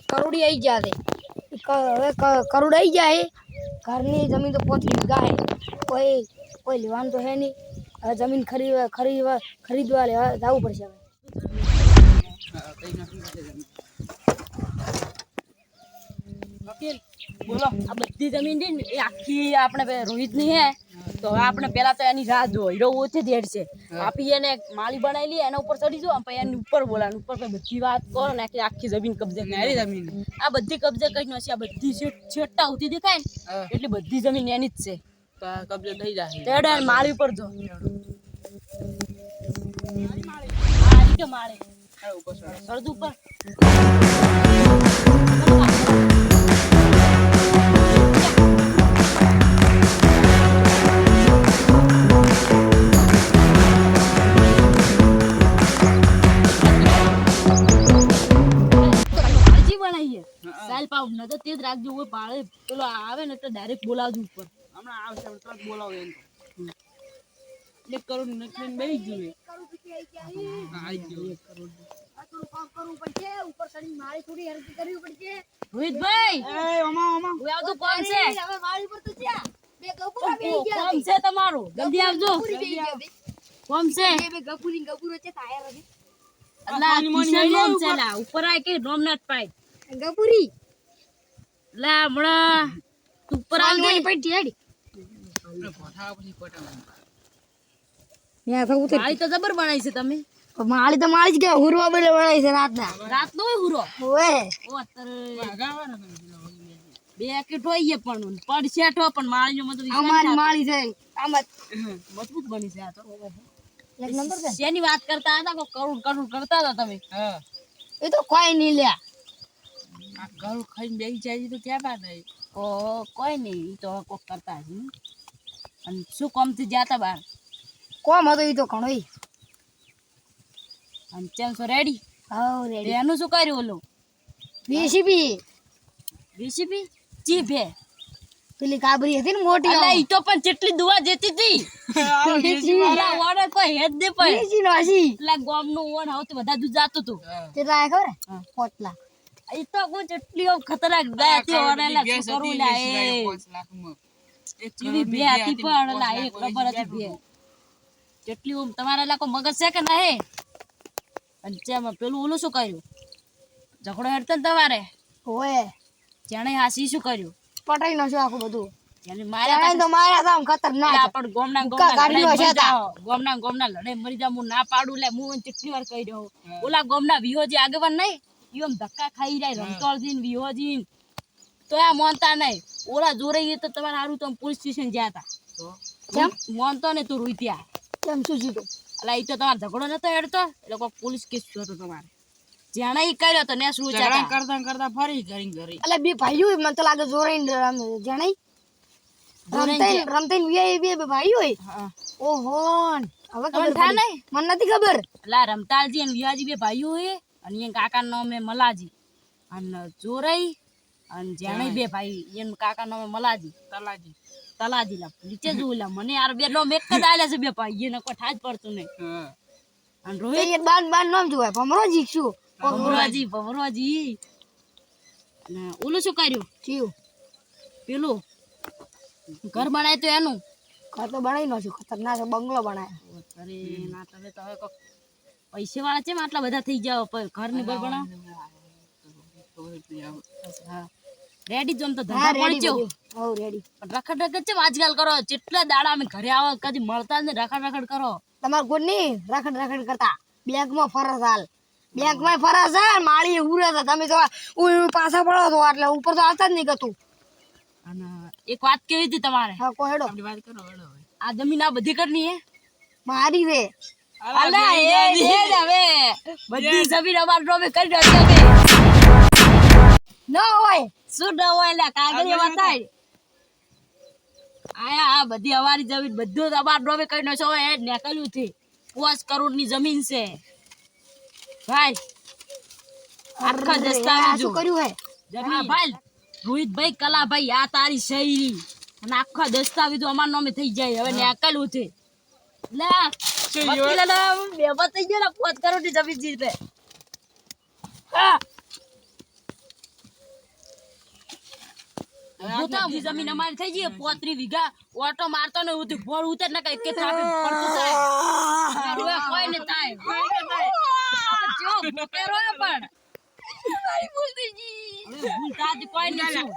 કરોડી આવી જાય હવે કરોડ આવી જાય ઘરની જમીન તો 5 વીઘા હે કોઈ લેવાનું તો હે નહીં હવે જમીન ખરીદવા લેવા જવું પડશે હવે બોલો આ બધી જમીન છે ને એ આખી આપણે રોહિતની હે તો હવે આપણે પેલા તો એની રાહ જો હીરો ઓછી દેડ છે આપી એને માળી બનાવી લઈએ એના ઉપર ચડી જો પછી એની ઉપર બોલાનું ઉપર બધી વાત કરો ને આખી જમીન કબજે કરી જમીન આ બધી કબજે કરીને હશે આ બધી છેટા ઉતી દેખાય ને એટલે બધી જમીન એની જ છે કબજે થઈ જાય તેડે માળી ઉપર જો માળી કે માળી ઉપર સળદ ઉપર સાલ પાવ ન તો તેજ રાખજો ઓય પાળે પેલો આવે ને તો ડાયરેક્ટ બોલાવજો ઉપર હમણાં આવશે તો બોલાવો એમ એક કરોડ નકલીન બેહી ગયું આવી ગયો 1 કરોડ આ તો કામ કરવું પડશે ઉપર ચડી મારી થોડી હેલ્પ કરવી પડશે રોહિતભાઈ એ ઓમા ઓય આવતો કોણ છે હવે મારી પર તો છે બે ગપુરા બેહી ગયા કોણ છે તમારું જલ્દી આવજો કોણ છે બે ગપુરો છે તાયર હતી અલ્લા કિશન નામ છે લા ઉપર આ કે નામ નત પાય ગપુરી લા હમણા ઉપર આવ દે પડી હેડી પોઠા પછી પોઠા યા તો ઉતર માળી તો જબર બનાવી છે તમે માળી જ કે હુરવા બેલે બનાવી છે રાત નો હુરો ઓએ ઓ અત્યારે વાગાવાના બે કે ટોઈએ પણ પડશે ઠો પણ માળીનો મતલબ અમારી માળી છે આમ મજબૂત બની છે આ તો એક નંબર છે શેની વાત કરતા હતા કો કરોડ કરતા હતા તમે હા એ તો કોઈ નહીં લ્યા આ કરોડ ખાઈને બેહી જાય તો ક્યાં બાત હે ઓ કોઈ નહીં ઈ તો કોક કરતા છે અને શું કામ થી જાતા બાર કોમ હતો ઈ તો ઘણોય અને ચેમ સો રેડી હા રેડી એનું શું કર્યું ઓલો વીસીપી જી ભે પેલી કાબરી હતી ને મોટી અલા ઈ તો પણ કેટલી દુવા દેતી હતી અલા ઓને કોઈ હેડ દે પણ વીસી નો હસી એટલે ગામ નું ઓન આવતું બધા દૂધ જાતું હતું કેટલા ખબર 5 લાખ ઈ તો કોઈ કેટલી ખતરનાક ગયા હતી ઓને લા કરું લા એ 5 લાખ માં એક ચીડી ભે હતી પણ લા એક ખબર હતી ભે કેટલી તમારા લાકો મગજ છે કે નહીં અને ચેમાં પેલું ઓલું શું કર્યું ઝઘડો હેડતો ને તમારે ઓય જાણે હાસી શું કર્યું પટાઈ નો છે આખું બધું જાણે માર્યા તો માર્યા તો ખતરનાક પણ ગોમના લડે મરી જા હું ના પાડું લે હું કેટલી વાર કહી રહ્યો ઓલા ગોમના વિહોજી આગેવાન નહીં ઈમ ધક્કા ખાઈ જાય રમતોળજી ને વિહોજી તો આ મોનતા નહીં ઓલા જોરે તો તમારે હારું તો પોલીસ સ્ટેશન ગયા હતા કેમ મોનતો ને તું રૂત્યા કેમ શું જીતો અલા ઈ તો તમાર ઝઘડો નતો હેડતો એટલે કોઈ પોલીસ કેસ હતો તમારે જાણે ઈ કર્યો તો ને શું કરતા ફરી ઘરે અલે બે ભાઈઓ મને તો લાગે જોરાઈને જાણે રમતઈ બે ભાઈઓ ઓહો હવે ખબર થા નહીં મને નથી ખબર અલા રમતાલજી અને વિયાજી બે ભાઈઓ હે અને એ કાકા નો નામ મલાજી અને જોરાઈ અને જાણે બે ભાઈ એન કાકા નો નામ મલાજી તલાજી લા નીચે જોલા મને યાર બે નો મેક જ આલ્યા છે બે ભાઈ એને કોઈ ઠાજ પડતું નહીં અને રોહિત એ બાન નામ જોય ભમરોજી શું ભમરોજી ને ઓલું શું કર્યું થયું પેલું ઘર બનાય તો એનું ઘર તો બનાવી નો છું ખતરનાક બંગલો બનાવ્યો અરે ના તમે તો હવે પૈસા વાળા છે આટલા બધા થઈ જાવ ઘર ની બર બનાવ હા રેડી જોમ તો ધંધા પડજો હો રેડી પણ રખડ છે આજકાલ કરો જેટલા દાડા અમે ઘરે આવો કદી મળતા ને રખડ કરો તમાર ગોડ ની રખડ કરતા બેંક માં ફરસ હાલ બેંક માં ફરસ હે માળી ઉરે તો તમે તો પાછા પડો તો એટલે ઉપર તો આવતા જ નહીં કતું અને એક વાત કેવી હતી તમારે હા કો હેડો આપણી વાત કરો હેડો આ જમીન આ બધી કરની હે મારી રે અલા એ હવે બધી જમીન અમાર ડોમે કરી દો તમે ન હોય શું ન હોય લે કાગળ બતાય આયા આ બધી અમારી જમીન બધું અમાર ડોમે કરીને છો એ નીકળ્યું છે 5 કરોડ ની જમીન છે ભાઈ આખા દસ્તાવેજ શું કર્યું હે જમીન ભાઈ રોહિતભાઈ કલાભાઈ આ તારી શૈરી અને આખા દસ્તાવેજો અમાર નામે થઈ જાય હવે નીકળ્યું છે લે વકીલના બેબા થઈ ગયા 5 કરોડ ની જમીન જીતે હા પોતાની જમીન અમારી થઈ ગઈ 35 વીઘા ઓટો મારતો ને ઉધી ભોળ ઉતર ને કઈ કે થાપે પડતું થાય રોય કોઈ ને થાય જો ભૂકે રોય પણ મારી ભૂલ થઈ ગઈ ભૂલ થાતી કોઈ ને શું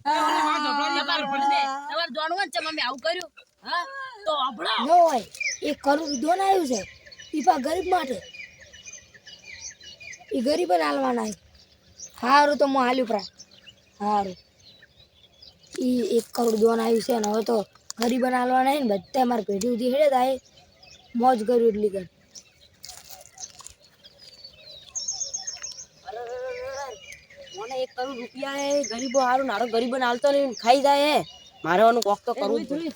તમાર જાણવું છે મમ્મી આવું કર્યું હા તો અબળો ન હોય એ કરું દોન આવ્યું છે ઈ પા ગરીબ માટે ઈ ગરીબ ને હાલવાના હારું તો હું હાલ્યું પ્રા હારું ઈ 1 કરોડ દોન આવ્યું છે ને હવે તો ગરીબ ને હાલવાના ને બધા મારી પેઢી ઉધી હેડે થાય મોજ કર્યું એટલી કર મને 1 કરોડ રૂપિયા હે ગરીબો હારું નારો ગરીબો હાલતો નહીં ખાઈ જાય હે મારે ઓનું કોક તો કરવું જ પડે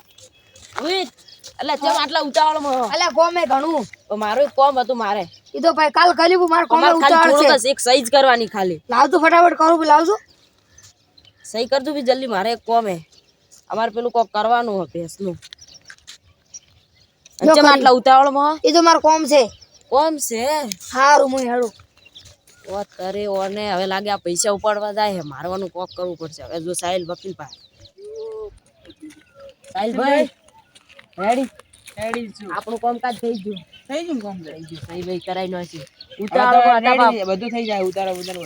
એટલે ચમ આટલા ઉતાવળમાં અલ્યા ગોમે ઘણું તો મારું એક કોમ હતું મારે ઈ તો ભાઈ કાલ કરી માર કોમે અમારે ખાલી ઉતાવળ છે થોડુંક જ એક સહી જ કરવાની ખાલી લાવજો ફટાફટ કરું લાવજો સહી કરજો બી જલ્દી મારે એક કોમ હે અમારે પેલું કોક કરવાનું હે ભેંસનું ચમ આટલા ઉતાવળમાં ઈ તો માર કોમ છે કોમ છે હારું હું હેડું વાત કરે ઓને હવે લાગે આ પૈસા ઉપાડવા જાય હે મારવાનું કોક કરવું પડશે હવે જો સાહિલ વકીલ પાસે સાહિલ ભાઈ રેડી આપણું કામકાજ થઈ ગયું સહી ભાઈ કરાઈ નો છે ઉતાવળમાં બધું થઈ જાય ઉતારો બધું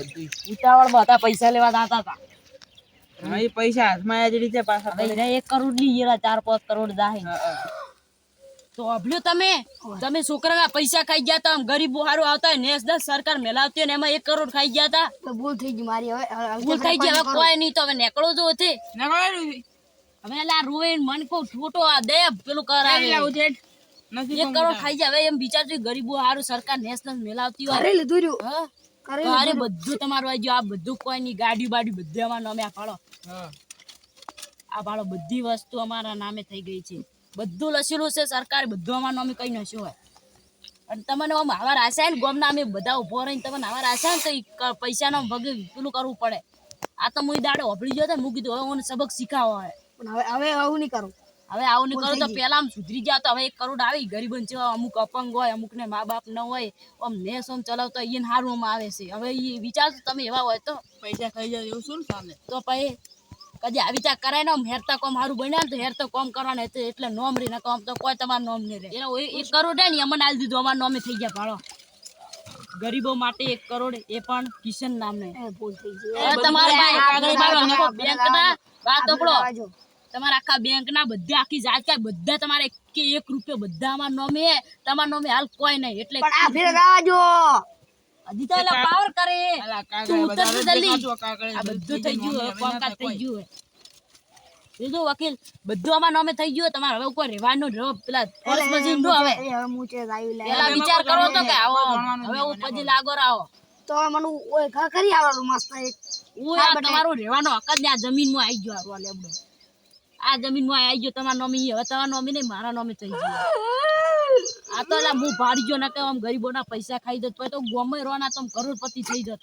ઉતાવળમાં હતા પૈસા લેવા જાતા હતા હવે પૈસા હાથમાં આયા જ રીતે પાછા હવે 1 કરોડ ની 4-5 કરોડ જાય તો અભલ્યો તમે છોકરાના પૈસા ખાઈ ગયા તા ગરીબો હારું આવતા નેસ 10 સરકાર મેલાવતી ને એમાં 1 કરોડ ખાઈ ગયા તા તો ભૂલ થઈ ગઈ મારી હવે ભૂલ થઈ ગઈ હવે કોઈ નહીં તો હવે નીકળો જો છે હવે એલા રોઈન મન કો છોટો આ દે પેલું કરાવે 1 કરોડ ખાઈ જાય હવે એમ વિચારજો ગરીબો હારું સરકાર નેસ મેલાવતી હોય કરી લીધું રહ્યું હા અરે બધું તમારું આવી ગયું આ બધું કોઈ ની ગાડી બાડી બધું અમારા નામે આ ફાળો બધી વસ્તુ અમારા નામે થઈ ગઈ છે બધું લસેલું છે સરકાર બધું અમારા નામે કઈ નશું હોય અને તમને આમ આવા આશા ને ગોમ નામે બધા ઉભો રહીને તમને આવા આશા ને તો પૈસા નો ભગે પેલું કરવું પડે આ તો હું દાડે ઓભળી ગયો મૂકી દીધું હવે મને સબક શીખાવો હોય પણ હવે આવું નહીં કરું હવે આવું નહીં કરું તો પેલા આમ સુધરી ગયા તો હવે 1 કરોડ આવી ગરીબન છે અમુક અપંગ હોય અમુક ને મા બાપ ન હોય આમ નેસ આમ ચલાવતો એને હારું આવે છે હવે એ વિચારજો તમે એવા હોય તો પૈસા ખાઈ જાય એવું શું ચાલે તો પછી કદી આવી ચા કરાય ને હેરતા કોમ હારું બન્યા તો હેરતા કોમ કરવાના એટલે નોમ રે ના કોમ તો કોઈ તમારું નોમ નહીં રે એનો 1 કરોડ હે ને અમને આલી દીધું અમારા નામે થઈ ગયા ભાડો ગરીબો માટે 1 કરોડ એ પણ કિશન નામને ભૂલ થઈ ગઈ તમારે બેંક ના વાત ઓપડો તમારા આખા બેંક ના બધા આખી જાત બધા તમારે 1 રૂપિયો બધા અમારા નામે હે તમારા નામે હાલ કોઈ નહીં એટલે પણ આ ફેર રાજો હજી તો એલા પાવર કરે તું ઉતર તો જલ્દી આ બધું થઈ ગયું હવે કામકાજ થઈ ગયું હે બીજો વકીલ બધું અમારા નામે થઈ ગયું તમારે હવે કોઈ રહેવાનું રહો પેલા ફોરેસ્ટ મજીન નો હવે મૂચે આવી લે પેલા વિચાર કરો તો કે આવો હવે હું પછી લાગો રાવો તો મને ઓય ઘર કરી આવવાનું મસ્ત એક હું આ તમારું રહેવાનો હક જ આ જમીન માં આવી ગયો આ લેબડો આ જમીન માં આવી ગયો તમારા નામે હવે તમારા નામે નહીં મારા નામે થઈ ગયું આ તો એલા હું ભાડી ગયો ના કે આમ ગરીબોના પૈસા ખાઈ જત તો ગોમે રોના તો કરોડપતિ થઈ જત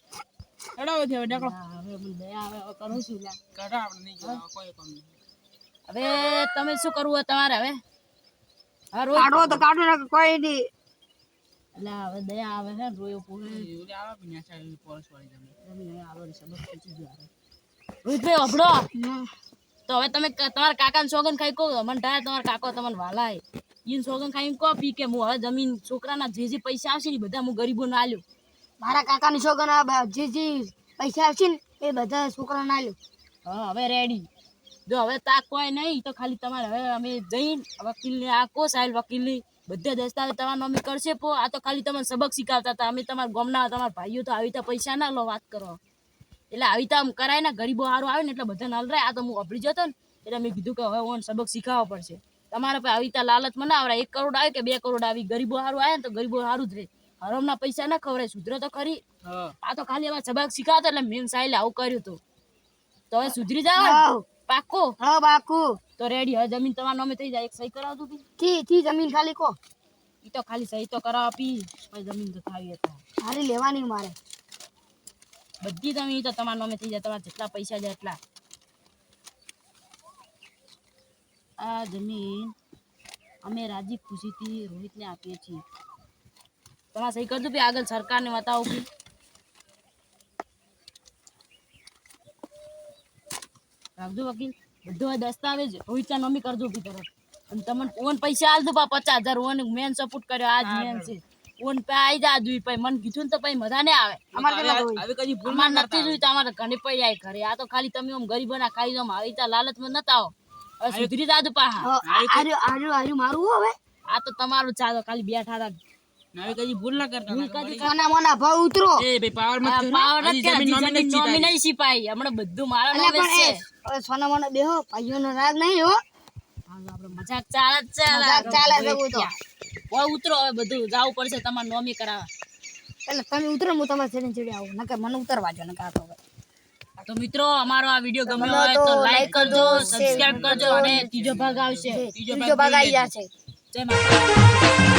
હેડો છે હવે દેખો હવે મને દયા આવે કરું છું લા કરા આપણે નહીં કોઈ કામ નહીં હવે તમે શું કરવું હોય તમારે હવે હા રોય કાઢો તો કાઢો ને કોઈ નહીં અલા હવે દયા આવે છે રોયો પૂરે ઓલે આવા પીના છે પોલીસ વાળી જમીન આવે સબક પૂછી જો રોહિતભાઈ અભડો તો હવે તમે તમારા કાકાને સોગન ખાઈ કહો મને થાય તમારા કાકો તમને વાલાય ઈન સોગન ખાઈને કહો પી કે હું હવે જમીન છોકરાના જે પૈસા આવશે ને બધા હું ગરીબોને આલ્યો મારા કાકાની છોકરા જે પૈસા આવશે ને એ બધા છોકરાને આલ્યો હા હવે રેડી જો હવે તાક કોઈ નહીં તો ખાલી તમારે હવે અમે જઈને વકીલને આખો સાહેલ વકીલની બધા દસ્તાવેજ તમારા નામે કરશે પો આ તો ખાલી તમને સબક શીખવતા હતા અમે તમારા ગામના તમારા ભાઈઓ તો આવી રીતે પૈસા ના લો વાત કરો એટલે આવી રીતે આમ કરાય ને ગરીબો સારું આવે ને એટલે બધા નાલ રહે આ તો હું અભળી જતો ને એટલે મેં કીધું કે હવે ઓન સબક શીખવવા પડશે તમારે આવી રીતે લાલચ મને આવડે 1 કરોડ આવે કે 2 કરોડ આવી ગરીબો સારું આવે ને તો ગરીબો સારું જ રહે હરામના પૈસા ના ખવડાય સુધરે તો ખરી આ તો ખાલી અમારે સબક શીખવતા એટલે મેન સાહેલે આવું કર્યું હતું તો હવે સુધરી જાવ પાકો હા બાકુ તો રેડી હવે જમીન તમારા નામે થઈ જાય એક સહી કરાવતું થી જમીન ખાલી કો ઈ તો ખાલી સહી તો કરાવ આપી પછી જમીન તો થાવી હતા મારી લેવાની મારે બધી જમીન તો તમારા નામે થઈ જાય તમારા જેટલા પૈસા જાય એટલા આ જમીન અમે રાજી ખુશીથી રોહિતને આપીએ છીએ તમારે સહી કરજો ભાઈ આગળ સરકારને બતાવો કે રાખજો વકીલ બધો દસ્તાવેજ રોહિતના નોમી કરજો ઉભી તરફ અને તમને ઓન પૈસા આલ દો 50,000 ઓન મેન સપોર્ટ કર્યો આજ મેન છે ઓન પે આઈ જા દુઈ પઈ મન કીધું ને તો પઈ મજા ને આવે હવે કદી ભૂલ અમાર નથી જોઈ તમારે ઘણી પડી આય ઘરે આ તો ખાલી તમે આમ ગરીબોના ખાઈ જાવ આવી તા લાલચમાં નતા આવો હવે સુધરી જાજો પાહા આર્યું મારું હવે આ તો તમારું ચાલો ખાલી બેઠા હતા હવે કદી ભૂલ ના કરતા સોના મોના ભાવ ઉતરો એ ભાઈ પાવર મત કરો પાવર હજી જમીન નોમી નથી નોમી નહીં સિપાઈ હમણાં બધું મારા અલ્યા નામે પણ છે હવે સોના મોના બેહો ભાઈઓનો રાગ નહીં હો આપણે મજાક ચાલે જ છે મજાક ચાલે છે બધું તો. ઓય ઉતરો હવે બધું જાવું પડશે તમારે નોમી કરાવવા એટલે તમે ઉતરો હું તમારે છેડે છેડે આવું નકર મને ઉતરવા જો નકર આ તો હવે. તો મિત્રો અમારો આ વિડિયો ગમ્યો ગમ્યો હોય તો તો like લાઈક કરજો કરજો, સબસ્ક્રાઇબ share કરજો અને ત્રીજો ભાગ આવશે ત્રીજો ભાગ આવી જશે જય માતા